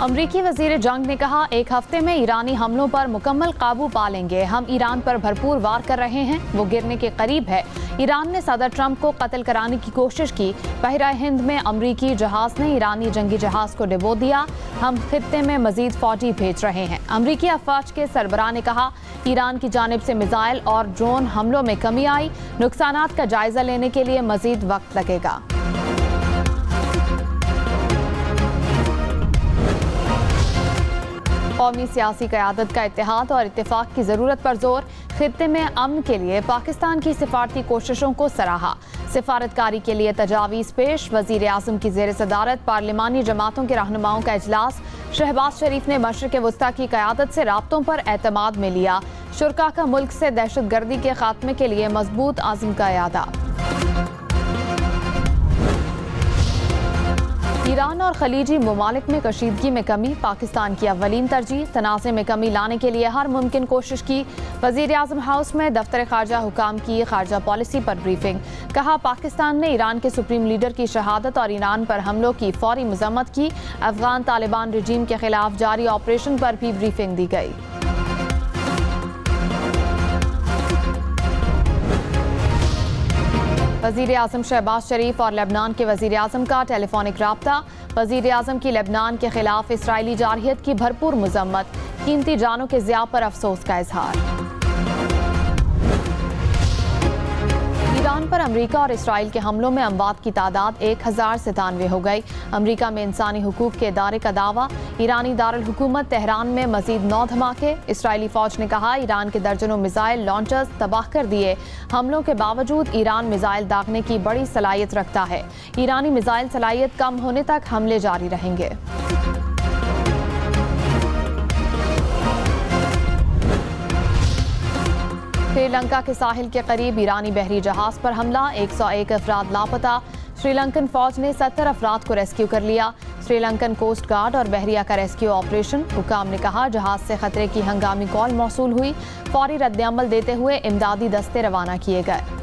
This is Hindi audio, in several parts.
अमरीकी वजीर जंग ने कहा, एक हफ्ते में ईरानी हमलों पर मुकम्मल काबू पा लेंगे। हम ईरान पर भरपूर वार कर रहे हैं, वो गिरने के करीब है। ईरान ने सदर ट्रंप को कत्ल कराने की कोशिश की। बहरा हिंद में अमरीकी जहाज ने ईरानी जंगी जहाज को डुबो दिया। हम खित्ते में मजीद फौजी भेज रहे हैं। अमरीकी अफवाज के सरबराह ने कहा, ईरान की जानिब से मिसाइल और ड्रोन हमलों में कमी आई। नुकसानात का जायजा लेने के लिए मजीद वक्त लगेगा। कौमी सियासी क़यादत का इत्तेहाद और इत्तेफाक की ज़रूरत पर जोर। खित्ते में अमन के लिए पाकिस्तान की सिफारती कोशिशों को सराहा। सिफारतकारी के लिए तजावीज़ पेश। वज़ीर आज़म की ज़ेर सदारत पार्लिमानी जमातों के रहनुमाओं का इजलास। शहबाज शरीफ ने मशरिक़ वस्ता की क़यादत से राब्तों पर एतमाद में लिया। शुरा का मुल्क से दहशत गर्दी के खात्मे के लिए मजबूत आज़म का इरादा। ईरान और खलीजी ममालिक में कशीदगी में कमी पाकिस्तान की अव्वलीन तरजीह। तनाज़े में कमी लाने के लिए हर मुमकिन कोशिश की। वज़ीर आज़म हाउस में दफ्तर खारजा हुकाम की खारजा पॉलिसी पर ब्रीफिंग। कहा, पाकिस्तान ने ईरान के सुप्रीम लीडर की शहादत और ईरान पर हमलों की फौरी मज़म्मत की। अफगान तालिबान रजीम के खिलाफ जारी ऑपरेशन पर भी ब्रीफिंग दी गई। वज़ीर आज़म शहबाज शरीफ और लेबनान के वज़ीर आज़म का टेलीफोनिक राब्ता। वज़ीर आज़म की लेबनान के खिलाफ इसराइली जारहियत की भरपूर मज़म्मत। कीमती जानों के ज़िया पर अफसोस का इजहार। ईरान पर अमरीका और इसराइल के हमलों में अमवात की तादाद 1097 हो गई। अमरीका में इंसानी हुकूक के इदारे का दावा। ईरानी दारुल हुकूमत तेहरान में मजीद 9 धमाके। इसराइली फौज ने कहा, ईरान के दर्जनों मिसाइल लॉन्चर्स तबाह कर दिए। हमलों के बावजूद ईरान मिसाइल दागने की बड़ी सलाहियत रखता है। ईरानी मिसाइल सलाहियत कम होने तक हमले जारी रहेंगे। श्रीलंका के साहिल के करीब ईरानी बहरी जहाज पर हमला। 101 अफराद लापता। श्रीलंकन फौज ने 70 अफराद को रेस्क्यू कर लिया। श्रीलंकन कोस्ट गार्ड और बहरिया का रेस्क्यू ऑपरेशन। हुकाम ने कहा, जहाज से खतरे की हंगामी कॉल मौसूल हुई। फौरी रद्द-ए-अमल देते हुए इमदादी दस्ते रवाना किए गए।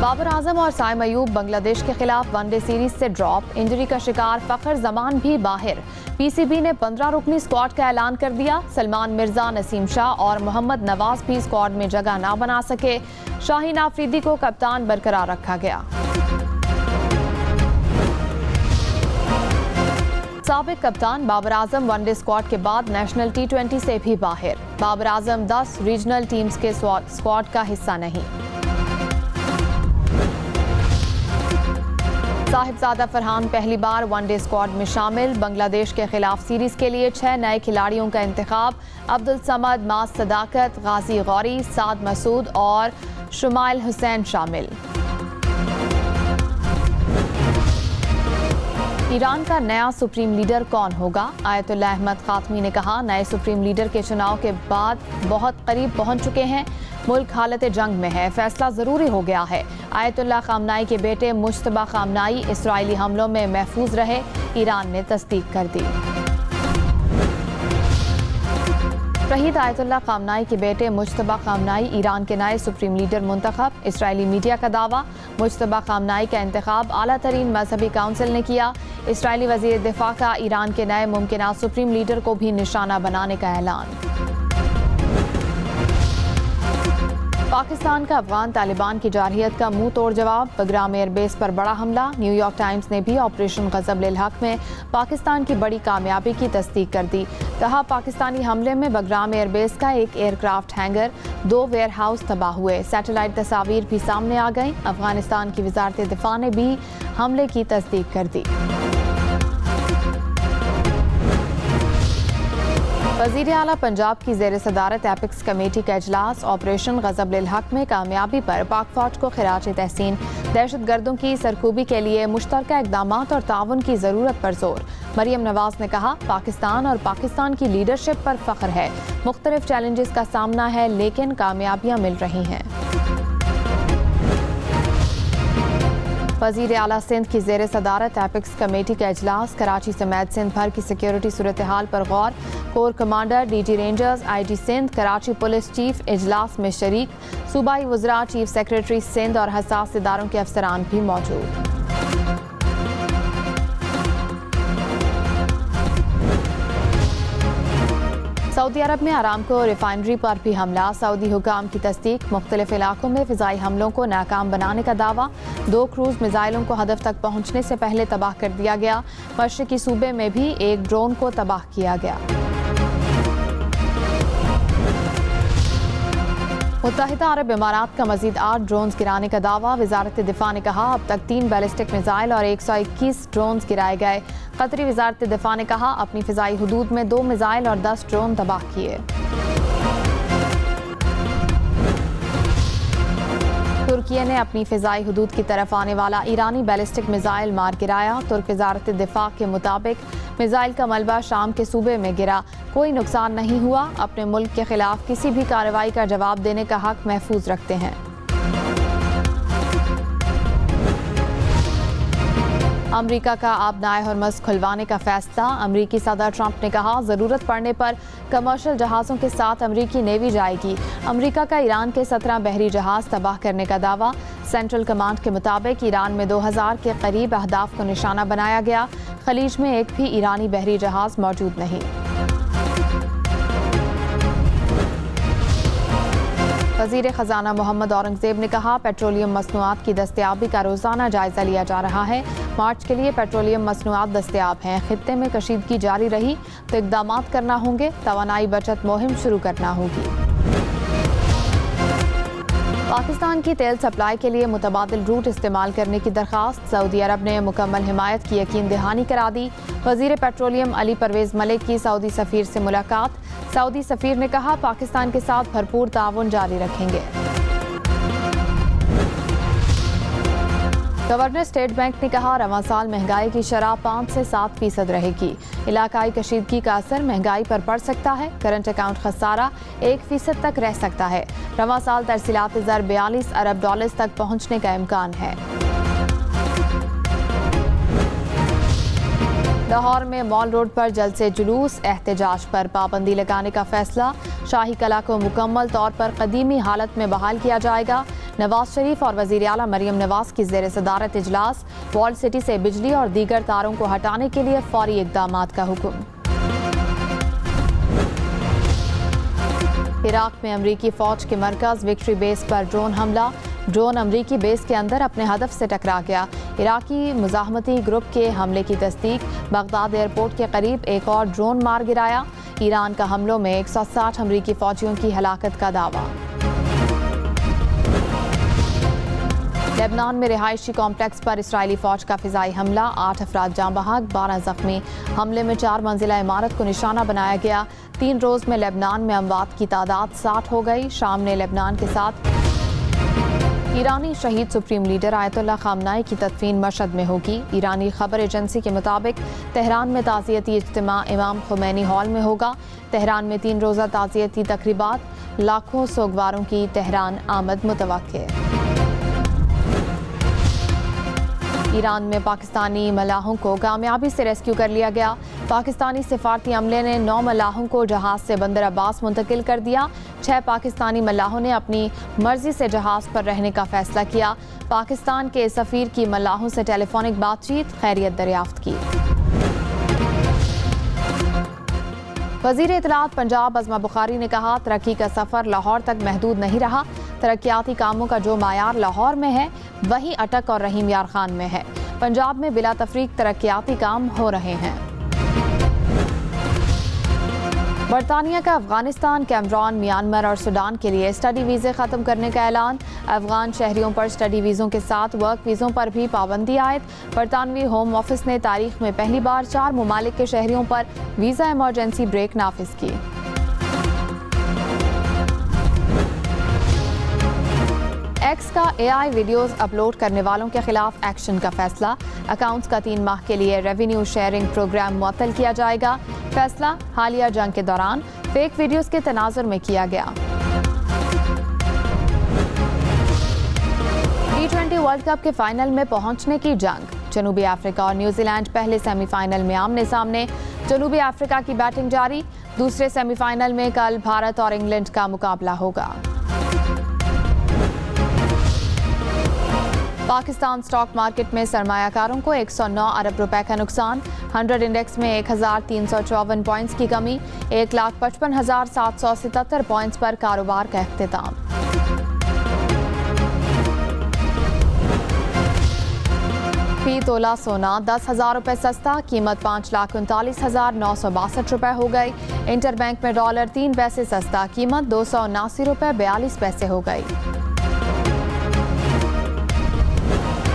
बाबर आजम और साइम अयूब बांग्लादेश के खिलाफ वनडे सीरीज से ड्रॉप। इंजरी का शिकार फखर जमान भी बाहर। पीसीबी ने 15 रुकनी स्क्वाड का ऐलान कर दिया। सलमान मिर्जा, नसीम शाह और मोहम्मद नवाज भी स्क्वाड में जगह ना बना सके। शाहीन आफरीदी को कप्तान बरकरार रखा गया। साबिक कप्तान बाबर आजम वनडे स्क्वाड के बाद नेशनल T20 से भी बाहर। बाबर आजम 10 रीजनल टीम्स के स्क्वाड का हिस्सा नहीं। साहिबजादा फरहान पहली बार वनडे स्क्वाड में शामिल। बांग्लादेश के खिलाफ सीरीज के लिए 6 नए खिलाड़ियों का इंतखाब। अब्दुल समद, मास सदाकत, गाजी गौरी, साद मसूद और शुमाइल हुसैन शामिल। ईरान का नया सुप्रीम लीडर कौन होगा? आयतुल्लाह अहमद खातमी ने कहा, नए सुप्रीम लीडर के चुनाव के बाद बहुत करीब पहुंच चुके हैं। मुल्क हालत जंग में है, फैसला जरूरी हो गया है। आयतुल्लाह खामनाई के बेटे मुश्तबा खामनाई इसराइली हमलों में महफूज रहे। ईरान ने तस्दीक कर दी। शहीद आयतुल्लाह खामनाई के बेटे मुश्तबा खामनाई ईरान के नए सुप्रीम लीडर मुंतखब। इसराइली मीडिया का दावा, मुश्तबा खामनाई का इंतखाब आला तरीन मजहबी काउंसिल ने किया। इसराइली वजीर दिफा का ईरान के नए मुमकिन सुप्रीम लीडर को भी निशाना बनाने का ऐलान। पाकिस्तान का अफगान तालिबान की जारहियत का मुंह तोड़ जवाब। बगराम एयरबेस पर बड़ा हमला। न्यूयॉर्क टाइम्स ने भी ऑपरेशन गजब लिल हक में पाकिस्तान की बड़ी कामयाबी की तस्दीक कर दी। कहा, पाकिस्तानी हमले में बगराम एयरबेस का एक एयरक्राफ्ट हैंगर, 2 वेयर हाउस तबाह हुए। सैटेलाइट तस्वीर भी सामने आ गई। अफगानिस्तान की वजारत दिफा ने भी हमले की तस्दीक कर दी। वज़ीर आला पंजाब की ज़ेर सदारत एपिक्स कमेटी का इजलास। ऑपरेशन गजब लिल हक में कामयाबी पर पाक फौज को खिराज तहसीन। दहशत गर्दों की सरकूबी के लिए मुश्तरका इक़दामात और ताउन की ज़रूरत पर जोर। मरियम नवाज ने कहा, पाकिस्तान और पाकिस्तान की लीडरशिप पर फ़ख्र है। मुख्तलिफ चैलेंजेस का सामना है लेकिन कामयाबियाँ मिल रही हैं। वज़ीर आला सिंध की ज़ेर सदारत एपिक्स कमेटी का इजलास। कराची समेत सिंध भर की सिक्योरिटी सूरत हाल पर गौर। Core commander, DG rangers, IG Sindh, Karachi police chief इजलास में शरीक। सूबाई वज़रा, चीफ सेक्रेटरी सिंध और हसास इदारों के अफसरान भी मौजूद। सऊदी अरब में आरामको रिफाइनरी पर भी हमला। सऊदी हुकाम की तस्दीक। मुख्तलिफ इलाकों में फ़िज़ाई हमलों को नाकाम बनाने का दावा। 2 क्रूज़ मिसाइलों को हदफ तक पहुंचने से पहले तबाह कर दिया गया। मशरिकी सूबे में भी एक ड्रोन को तबाह किया गया। मुत्तहिदा अरब इमारात का मजीद 8 ड्रोन्स गिराने का दावा। वजारत दिफा ने कहा अब तक 3 बैलिस्टिक मिसाइल और 121 ड्रोन्स गिराए गए। कतरी वजारत दिफा ने कहा अपनी फ़िज़ाई हुदूद में 2 मिसाइल और 10 ड्रोन तबाह किए। तुर्की ने अपनी फ़िज़ाई हुदूद की तरफ आने वाला ईरानी बैलिस्टिक मिसाइल मार गिराया। तुर्क वजारत दिफा के मुताबिक मिसाइल का मलबा शाम के सूबे में गिरा। कोई नुकसान नहीं हुआ। अपने मुल्क के खिलाफ किसी भी कार्रवाई का जवाब देने का हक महफूज रखते हैं। अमरीका का आबनाए हरमज़ खुलवाने का फैसला। अमरीकी सदर ट्रंप ने कहा ज़रूरत पड़ने पर कमर्शियल जहाज़ों के साथ अमरीकी नेवी जाएगी। अमरीका का ईरान के 17 बहरी जहाज़ तबाह करने का दावा। सेंट्रल कमांड के मुताबिक ईरान में 2000 के करीब अहदाफ को निशाना बनाया गया। खलीज में एक भी ईरानी बहरी जहाज़ मौजूद नहीं। वज़ीर ख़जाना मोहम्मद औरंगज़ेब ने कहा पेट्रोलियम मसनूआत की दस्तयाबी का रोज़ाना जायज़ा लिया जा रहा है। मार्च के लिए पेट्रोलियम मसनूआत दस्तयाब हैं। खित्ते में कशीदगी जारी रही तो इक़दामात करना होंगे। तवानाई बचत मुहिम शुरू करना होगी। पाकिस्तान की तेल सप्लाई के लिए मुतबादिल रूट इस्तेमाल करने की दरख्वास्त। सऊदी अरब ने मुकम्मल हिमायत की यकीन दहानी करा दी। वज़ीर पेट्रोलियम अली परवेज़ मलिक की सऊदी सफ़ीर से मुलाकात। सऊदी सफ़ीर ने कहा पाकिस्तान के साथ भरपूर ताउन जारी रखेंगे। गवर्नर स्टेट बैंक ने कहा रवां साल महंगाई की शरह 5 से 7% रहेगी। इलाकाई कशीदगी का असर महंगाई पर पड़ सकता है। करंट अकाउंट खसारा 1% तक रह सकता है। रवां साल तरसीलात ज़र 42 अरब डॉलर्स तक पहुंचने का इम्कान है। लाहौर में मॉल रोड पर जल्द से जुलूस। एहतजाज पर पाबंदी लगाने का फैसला। शाही कला को मुकम्मल तौर पर कदीमी हालत में बहाल किया जाएगा। नवाज शरीफ और वज़ीर आला मरियम नवाज की ज़ेर सदारत इजलास। वॉल सिटी से बिजली और दीगर तारों को हटाने के लिए फौरी इक़दामात का हुक्म। इराक में अमरीकी फ़ौज के मरकज़ विक्ट्री बेस पर ड्रोन हमला। ड्रोन अमरीकी बेस के अंदर अपने हदफ से टकरा गया। इराकी मुज़ाहमती ग्रुप के हमले की तस्दीक। बगदाद एयरपोर्ट के करीब एक और ड्रोन मार गिराया। ईरान का हमलों में 160 अमरीकी फ़ौजियों की हलाकत का दावा। लेबनान में रिहायशी कॉम्प्लेक्स पर इसराइली फ़ौज का फ़िज़ाई हमला। 8 अफराद जाँ बहक, 12 ज़ख्मी। हमले में 4 मंजिला इमारत को निशाना बनाया गया। 3 रोज़ में लेबनान में अमवात की तादाद 60 हो गई। शाम ने लेबनान के साथ ईरानी शहीद सुप्रीम लीडर आयतुल्लाह खामनाई की तदफीन मशहद में होगी। ईरानी खबर एजेंसी के मुताबिक तेहरान में ताज़ियती इज्तिमा इमाम खुमैनी हॉल में होगा। तेहरान में 3 रोज़ा ताज़ियती तकरीबात। लाखों सोगवारों की तेहरान आमद मुतवक्के। ईरान में पाकिस्तानी मलाहों को कामयाबी से रेस्क्यू कर लिया गया। पाकिस्तानी सिफारती अमले ने 9 मलाहों को जहाज़ से बंदर अब्बास मुंतकिल कर दिया। 6 पाकिस्तानी मलाहों ने अपनी मर्जी से जहाज़ पर रहने का फैसला किया। पाकिस्तान के सफ़ीर की मलाहों से टेलीफोनिक बातचीत, खैरियत दरियाफ्त की। वज़ीर इत्तलात पंजाब अज़मा बुखारी ने कहा तरक्की का सफ़र लाहौर तक महदूद नहीं रहा। तरक्याती कामों का जो मायार लाहौर में है वही अटक और रहीम यार खान में है। पंजाब में बिला तफरीक तरक्याती काम हो रहे हैं। बरतानिया का अफगानिस्तान, कैमरून, म्यांमार और सूडान के लिए स्टडी वीज़े ख़त्म करने का ऐलान। अफगान शहरियों पर स्टडी वीज़ों के साथ वर्क वीज़ों पर भी पाबंदी आयद। बरतानवी होम ऑफिस ने तारीख में पहली बार 4 ममालिक के शहरियों पर वीज़ा इमरजेंसी ब्रेक नाफिज की। एक्स का AI वीडियोस अपलोड करने वालों के खिलाफ एक्शन का फैसला। अकाउंट्स का 3 माह के लिए रेवेन्यू शेयरिंग प्रोग्राम मुअत्तल किया जाएगा। फैसला हालिया जंग के दौरान फेक वीडियोस के तनाजुर में किया गया। T20 वर्ल्ड कप के फाइनल में पहुंचने की जंग। जनूबी अफ्रीका और न्यूजीलैंड पहले सेमीफाइनल में आमने सामने। जनूबी अफ्रीका की बैटिंग जारी। दूसरे सेमीफाइनल में कल भारत और इंग्लैंड का मुकाबला होगा। पाकिस्तान स्टॉक मार्केट में सरमायाकारों को 109 अरब रुपए का नुकसान। 100 इंडेक्स में 1354 पॉइंट्स की कमी। 1,55,777 पॉइंट्स पर कारोबार का अख्तिताम। फी तोला सोना 10,000 रुपए सस्ता। कीमत 5,39,962 रुपए हो गई। इंटरबैंक में डॉलर 3 पैसे सस्ता। कीमत 279 रुपए 42 पैसे हो गई।